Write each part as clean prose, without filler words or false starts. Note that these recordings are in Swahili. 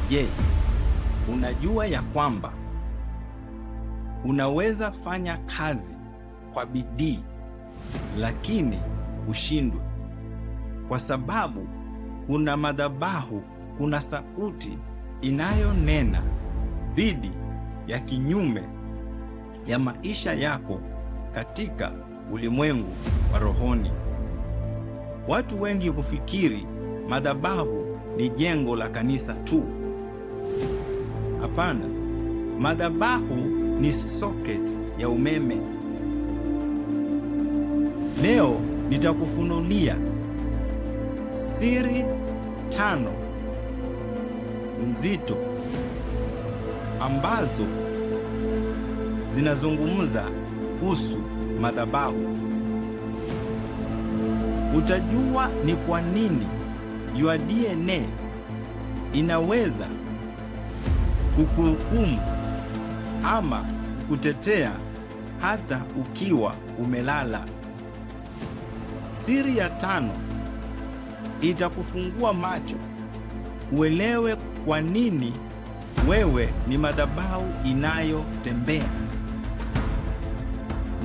Je, unajua ya kwamba unaweza fanya kazi kwa bidii lakini ushindwe? Kwa sababu kuna madhabahu, kuna sauti inayonena dhidi ya kinyume ya maisha yako katika ulimwengu wa rohoni. Watu wengi hufikiri madhabahu ni jengo la kanisa tu. Hapana, madhabahu ni socket ya umeme. Leo nitakufunulia siri 5 nzito ambazo zinazungumza kuhusu madhabahu. Utajua ni kwa nini your DNA inaweza kukuhukumu ama kutetea hata ukiwa umelala. Siri ya 5 itakufungua macho uelewe kwa nini wewe ni madhabahu inayotembea,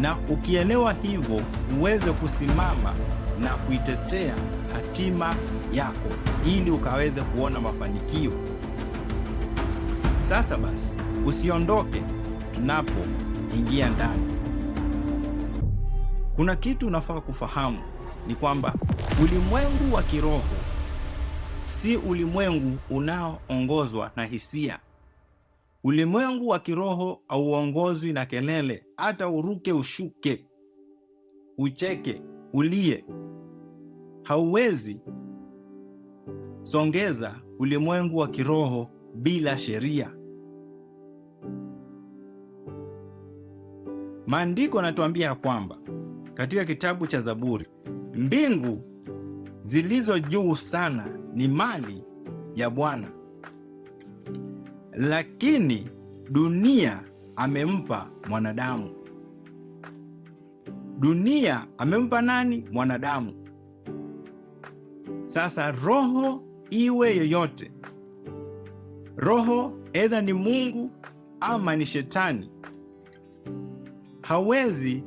na ukielewa hivyo uweze kusimama na kuitetea hatima yako ili ukaweze kuona mafanikio. Sasa basi, usiondoke tunapoingia ndani. Kuna kitu unafaa kufahamu, ni kwamba ulimwengu wa kiroho si ulimwengu unaoongozwa na hisia. Ulimwengu wa kiroho hauongozwi na kelele. Hata uruke, ushuke, ucheke, ulie, hauwezi songeza ulimwengu wa kiroho bila sheria. Maandiko yanatuambia kwamba katika kitabu cha Zaburi, mbingu zilizo juu sana ni mali ya Bwana, lakini dunia amempa mwanadamu. Dunia amempa nani? Mwanadamu. Sasa roho iwe yoyote, roho edha ni Mungu ama ni shetani, hawezi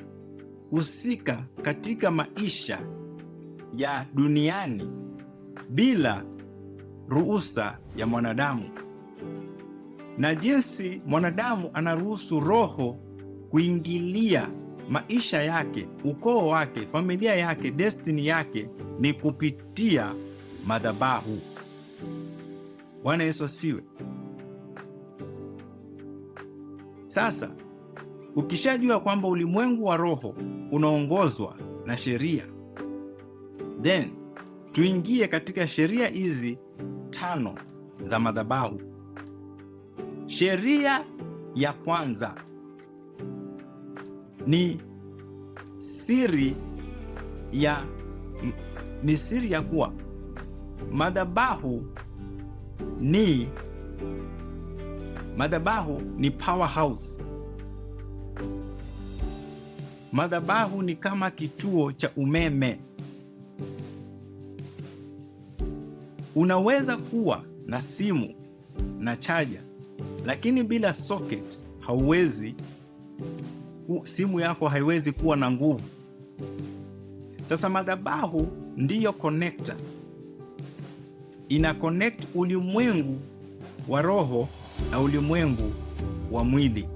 husika katika maisha ya duniani bila ruhusa ya mwanadamu. Na jinsi mwanadamu anaruhusu roho kuingilia maisha yake, ukoo wake, familia yake, destiny yake, ni kupitia madhabahu. Bwana Yesu asifiwe. Sasa ukishajua kwamba ulimwengu wa roho unaongozwa na sheria, then tuingie katika sheria hizi 5 za madhabahu. Sheria ya kwanza ni siri ya kuwa madhabahu ni powerhouse. Madhabahu ni kama kituo cha umeme. Unaweza kuwa na simu na chaja, lakini bila socket simu yako haiwezi kuwa na nguvu. Sasa madhabahu ndiyo connector, ina connect ulimwengu wa roho na ulimwengu wa mwili.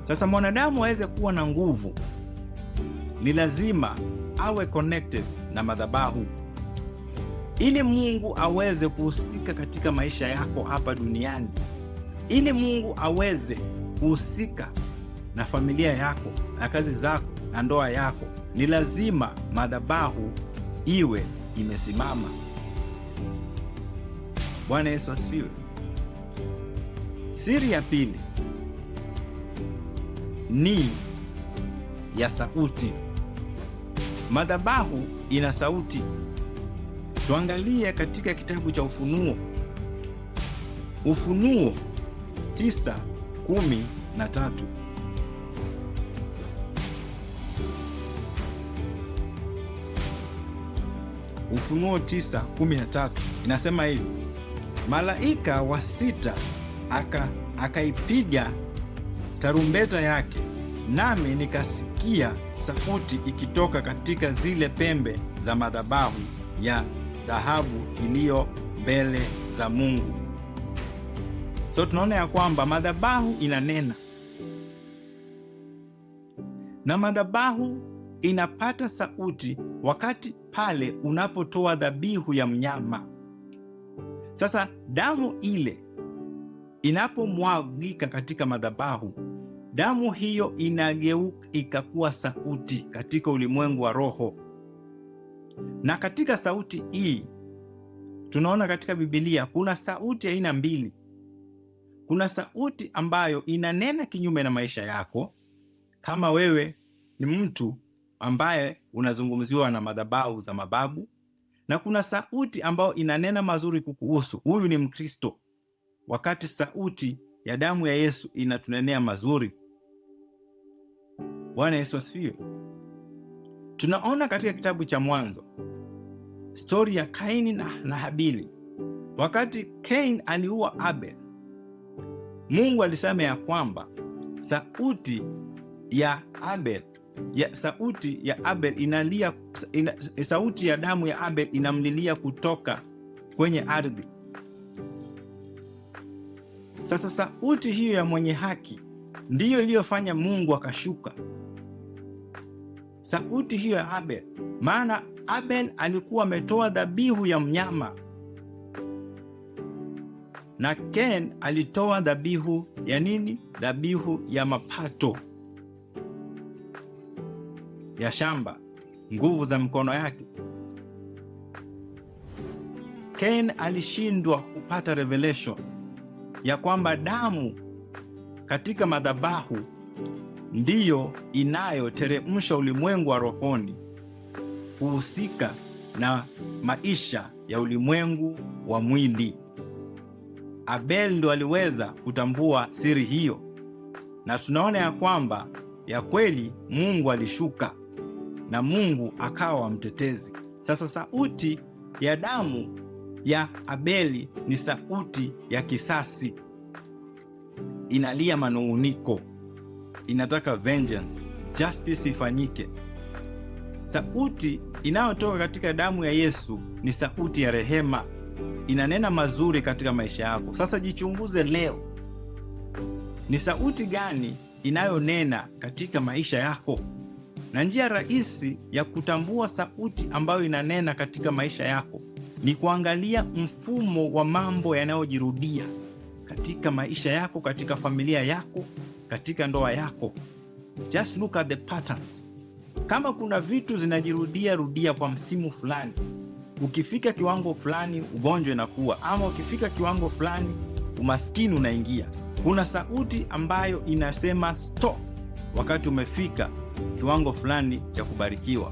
Sasa mwanadamu aweze kuwa na nguvu, ni lazima awe connected na madhabahu, ili Mungu aweze kuhusika katika maisha yako hapa duniani, ili Mungu aweze kuhusika na familia yako na kazi zako na ndoa yako, ni lazima madhabahu iwe imesimama. Bwana Yesu asifiwe. Siri ya 2 ni ya sauti. Madhabahu ina sauti. Tuangalie katika kitabu cha Ufunuo 9:13. Ufunuo 9:13 inasema hivi: Malaika wa sita akaipiga tarumbeta yake, nami nikasikia sauti ikitoka katika zile pembe za madhabahu ya dhahabu iliyo mbele za Mungu. So tunaona ya kwamba madhabahu inanena, na madhabahu inapata sauti wakati pale unapotoa dhabihu ya mnyama. Sasa damu ile inapomwagika katika madhabahu, damu hiyo inageuka ikakuwa sauti katika ulimwengu wa roho. Na katika sauti hii tunaona katika Biblia kuna sauti aina mbili. Kuna sauti ambayo inanena kinyume na maisha yako, kama wewe ni mtu ambaye unazungumziwa na madhabahu za mababu, na kuna sauti ambayo inanena mazuri kukuhusu. Huyu ni Mkristo, wakati sauti ya damu ya Yesu inatunenea mazuri. Bwana Yesu asifiwe. Tunaona katika kitabu cha Mwanzo stori ya Kaini na Habili. Wakati Kaini aliua Abel, Mungu alisema ya kwamba sauti ya Abel inalia, sauti ya damu ya Abel inamlilia kutoka kwenye ardhi. Sasa sauti hiyo ya mwenye haki ndiyo iliyofanya Mungu akashuka. Sauti hiyo ya Abel, maana Abel alikuwa ametoa dhabihu ya mnyama na Ken alitoa dhabihu ya nini? Dhabihu ya mapato ya shamba, nguvu za mkono yake. Ken alishindwa kupata revelation ya kwamba damu katika madhabahu ndiyo inayoteremsha ulimwengu wa rohoni kuhusika na maisha ya ulimwengu wa mwili. Abel ndo aliweza kutambua siri hiyo, na tunaona ya kwamba ya kweli Mungu alishuka na Mungu akawa mtetezi. Sasa sauti ya damu ya Abeli ni sauti ya kisasi, inalia manung'uniko, inataka vengeance, justice ifanyike. Sauti inayotoka katika damu ya Yesu ni sauti ya rehema, inanena mazuri katika maisha yako. Sasa jichunguze leo, ni sauti gani inayonena katika maisha yako? Na njia rahisi ya kutambua sauti ambayo inanena katika maisha yako ni kuangalia mfumo wa mambo yanayojirudia katika maisha yako, katika familia yako, katika ndoa yako. Just look at the patterns. Kama kuna vitu zinajirudia kwa msimu fulani, ukifika kiwango fulani ugonjwa inakuwa, ama ukifika kiwango fulani umaskini unaingia, kuna sauti ambayo inasema stop wakati umefika kiwango fulani cha kubarikiwa.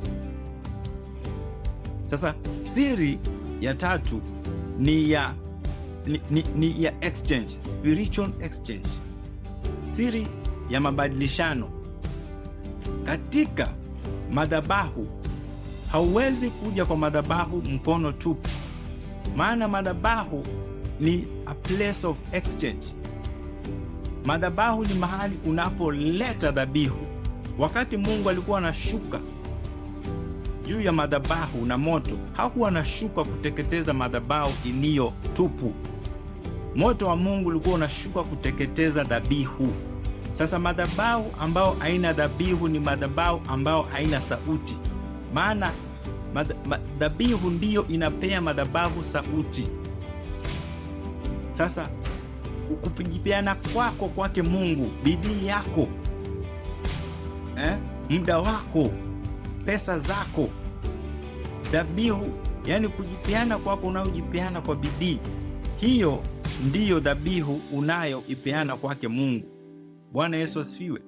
Sasa siri ya tatu ni ya exchange, spiritual exchange, siri ya mabadilishano. Katika madhabahu hauwezi kuja kwa madhabahu mkono tupu, maana madhabahu ni a place of exchange. Madhabahu ni mahali unapoleta dhabihu. Wakati Mungu alikuwa anashuka juu ya madhabahu na moto, hakuwa anashuka kuteketeza madhabahu iliyo tupu. Moto wa Mungu ulikuwa unashuka kuteketeza dhabihu. Sasa madhabahu ambao haina dhabihu ni madhabahu ambao haina sauti, maana dhabihu ndiyo inapea madhabahu sauti. Sasa kujipeana kwako kwake Mungu, bidii yako, muda wako, pesa zako, dhabihu, yani kujipeana kwako, unayojipeana kwa bidii, hiyo ndiyo dhabihu unayoipeana kwake Mungu. Bwana Yesu asifiwe.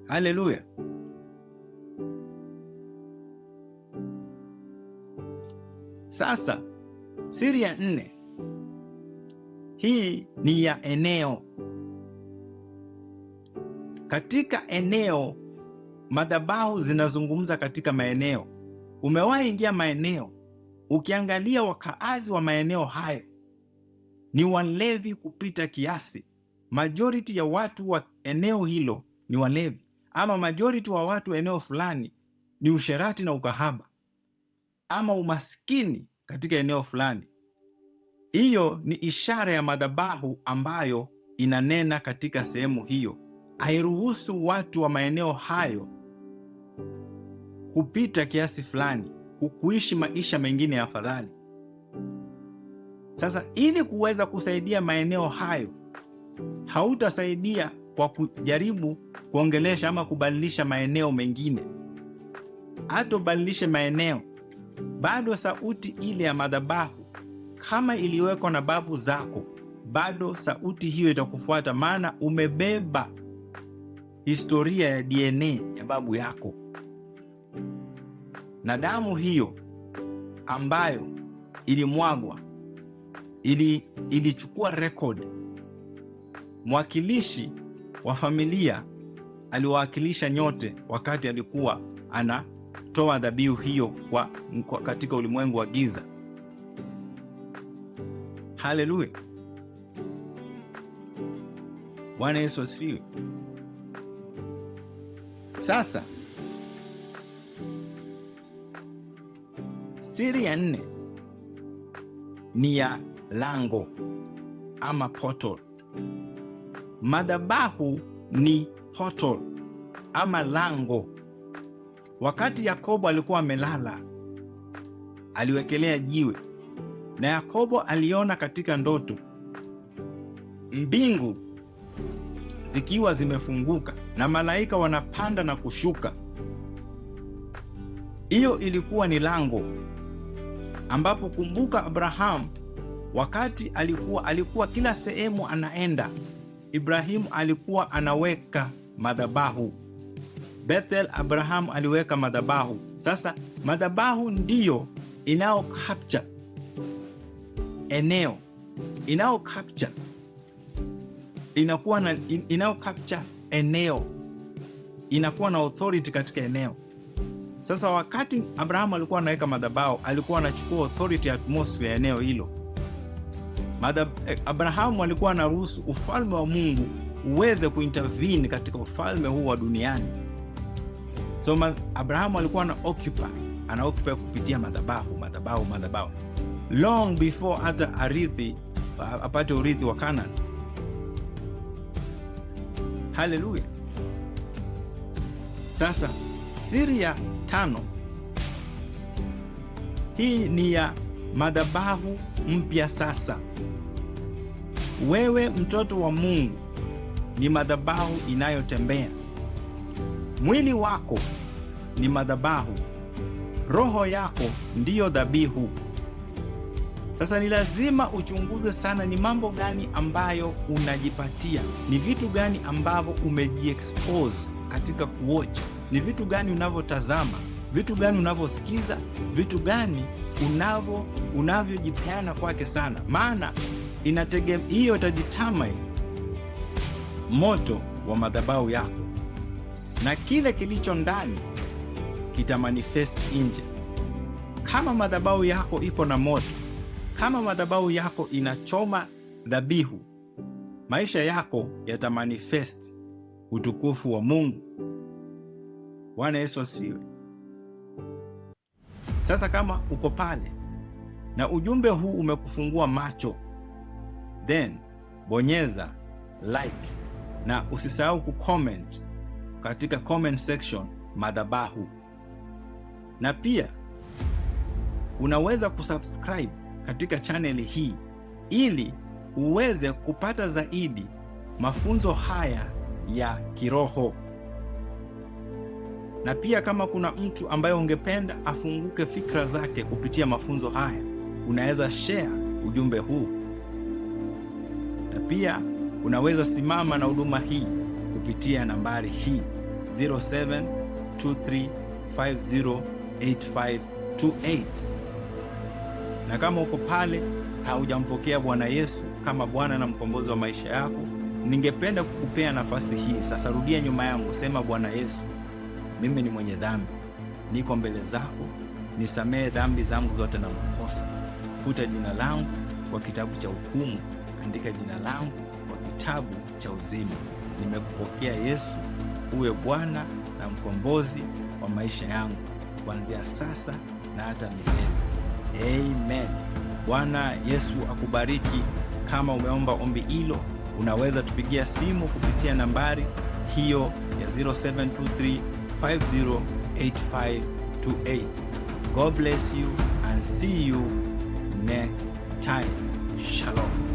Haleluya. Sasa siri ya 4, hii ni ya eneo. Katika eneo, madhabahu zinazungumza katika maeneo. Umewahi ingia maeneo Ukiangalia wakaazi wa maeneo hayo ni walevi kupita kiasi. Majority ya watu wa eneo hilo ni walevi, ama majority wa watu wa eneo fulani ni usherati na ukahaba, ama umaskini katika eneo fulani. Hiyo ni ishara ya madhabahu ambayo inanena katika sehemu hiyo. Hairuhusu watu wa maeneo hayo kupita kiasi fulani, kuishi maisha mengine ya afadhali. Sasa ili kuweza kusaidia maeneo hayo, hautasaidia kwa kujaribu kuongelesha ama kubadilisha maeneo mengine. Hata ubadilishe maeneo, bado sauti ile ya madhabahu kama iliwekwa na babu zako, bado sauti hiyo itakufuata, maana umebeba historia ya DNA ya babu yako. Na damu hiyo ambayo ilimwagwa ilichukua record. Mwakilishi wa familia aliwakilisha nyote wakati alikuwa anatoa dhabihu hiyo katika ulimwengu wa giza. Haleluya. Bwana Yesu asifiwe. Sasa siri ya 4 ni ya lango ama portal. Madhabahu ni portal ama lango. Wakati Yakobo alikuwa amelala, aliwekelea jiwe, na Yakobo aliona katika ndoto mbingu zikiwa zimefunguka na malaika wanapanda na kushuka. Hiyo ilikuwa ni lango ambapo, kumbuka, Abrahamu wakati alikuwa kila sehemu anaenda, Ibrahimu alikuwa anaweka madhabahu. Bethel, Abrahamu aliweka madhabahu. Sasa madhabahu ndiyo inao capture eneo, inao capture eneo, inakuwa na authority katika eneo. Sasa wakati Abrahamu alikuwa anaweka madhabahu, alikuwa anachukua authority ya atmosphere ya eneo hilo. Abrahamu alikuwa anaruhusu ufalme wa Mungu uweze kuintervene katika ufalme huu wa duniani. So Abrahamu alikuwa anaoccupy kupitia madhabahu. Long before hata apate urithi wa Canaan. Haleluya. Sasa siri ya 5, hii ni ya madhabahu mpya. Sasa wewe mtoto wa Mungu ni madhabahu inayotembea. Mwili wako ni madhabahu, roho yako ndiyo dhabihu. Sasa ni lazima uchunguze sana, ni mambo gani ambayo unajipatia, ni vitu gani ambavyo umejiexpose katika kuwatch, ni vitu gani unavyotazama, vitu gani unavyosikiza, vitu gani unavyojipeana kwake sana, maana hiyo itadetermine moto wa madhabahu yako, na kile kilicho ndani kitamanifest nje. Kama madhabahu yako iko na moto, kama madhabahu yako inachoma dhabihu, maisha yako yatamanifest utukufu wa Mungu. Bwana Yesu asifiwe. Sasa kama uko pale na ujumbe huu umekufungua macho, then bonyeza like na usisahau kucomment katika comment section madhabahu, na pia unaweza kusubscribe katika channel hii ili uweze kupata zaidi mafunzo haya ya kiroho. Na pia kama kuna mtu ambaye ungependa afunguke fikra zake kupitia mafunzo haya, unaweza share ujumbe huu. Na pia unaweza simama na huduma hii kupitia nambari hii 0723508528. Na kama uko pale haujampokea Bwana Yesu kama Bwana na mkombozi wa maisha yako, ningependa kukupea nafasi hii. Sasa rudia nyuma yangu, sema: Bwana Yesu, mimi ni mwenye dhambi, niko mbele zako, nisamehe dhambi zangu zote na makosa. Futa jina langu kwa kitabu cha hukumu, andika jina langu kwa kitabu cha uzima. Nimekupokea Yesu uwe Bwana na mkombozi wa maisha yangu, kuanzia sasa na hata milele. Amen. Bwana Yesu akubariki. Kama umeomba ombi hilo, unaweza tupigia simu kupitia nambari hiyo ya 0723508528. God bless you and see you next time. Shalom.